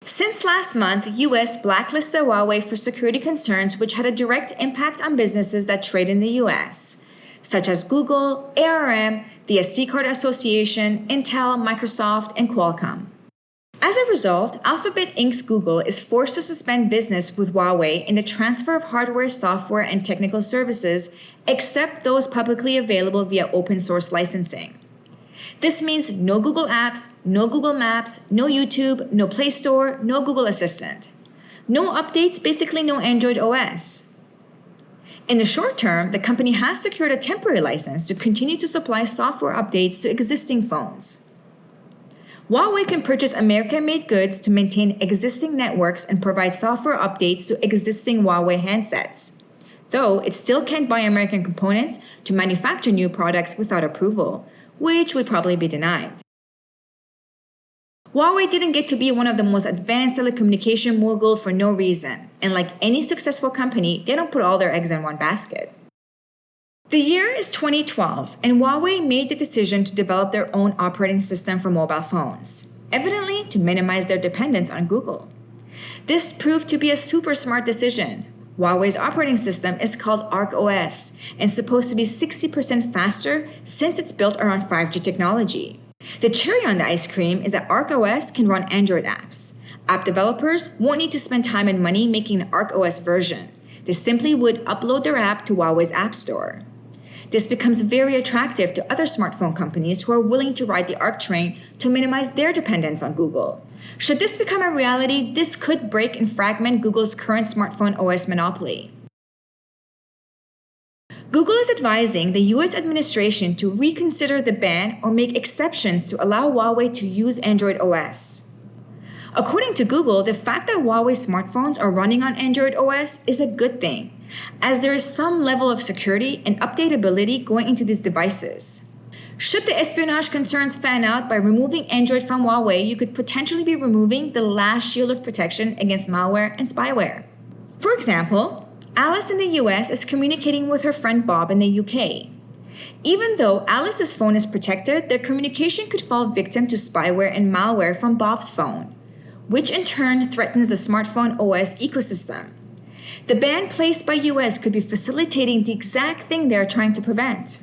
Since last month, US blacklisted Huawei for security concerns which had a direct impact on businesses that trade in the US, such as Google, ARM, the SD Card Association, Intel, Microsoft, and Qualcomm. As a result, Alphabet Inc.'s Google is forced to suspend business with Huawei in the transfer of hardware, software, and technical services, except those publicly available via open source licensing. This means no Google Apps, no Google Maps, no YouTube, no Play Store, no Google Assistant. No updates, basically no Android OS. In the short term, the company has secured a temporary license to continue to supply software updates to existing phones. Huawei can purchase American-made goods to maintain existing networks and provide software updates to existing Huawei handsets, though it still can't buy American components to manufacture new products without approval, which would probably be denied. Huawei didn't get to be one of the most advanced telecommunication mogul for no reason, and like any successful company, they don't put all their eggs in one basket. The year is 2012, and Huawei made the decision to develop their own operating system for mobile phones, evidently to minimize their dependence on Google. This proved to be a super smart decision. Huawei's operating system is called ArcOS and supposed to be 60% faster since it's built around 5G technology. The cherry on the ice cream is that ArcOS can run Android apps. App developers won't need to spend time and money making an ArcOS version. They simply would upload their app to Huawei's App Store. This becomes very attractive to other smartphone companies who are willing to ride the Arc train to minimize their dependence on Google. Should this become a reality, this could break and fragment Google's current smartphone OS monopoly. Google is advising the US administration to reconsider the ban or make exceptions to allow Huawei to use Android OS. According to Google, the fact that Huawei smartphones are running on Android OS is a good thing, as there is some level of security and updatability going into these devices. Should the espionage concerns fan out by removing Android from Huawei, you could potentially be removing the last shield of protection against malware and spyware. For example, Alice in the US is communicating with her friend Bob in the UK. Even though Alice's phone is protected, their communication could fall victim to spyware and malware from Bob's phone, which in turn threatens the smartphone OS ecosystem. The ban placed by US could be facilitating the exact thing they're trying to prevent.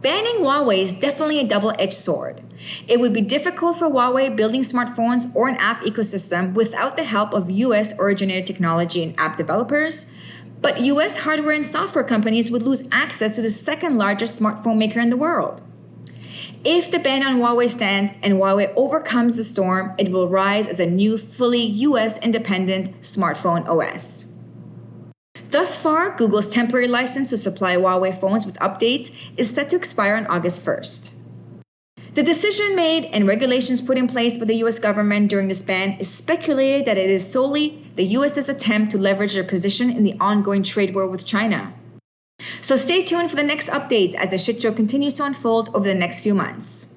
Banning Huawei is definitely a double-edged sword. It would be difficult for Huawei building smartphones or an app ecosystem without the help of US-originated technology and app developers, but US hardware and software companies would lose access to the second largest smartphone maker in the world. If the ban on Huawei stands and Huawei overcomes the storm, it will rise as a new, fully US-independent smartphone OS. Thus far, Google's temporary license to supply Huawei phones with updates is set to expire on August 1st. The decision made and regulations put in place by the US government during this ban is speculated that it is solely the US's attempt to leverage their position in the ongoing trade war with China. So stay tuned for the next updates as the shit show continues to unfold over the next few months.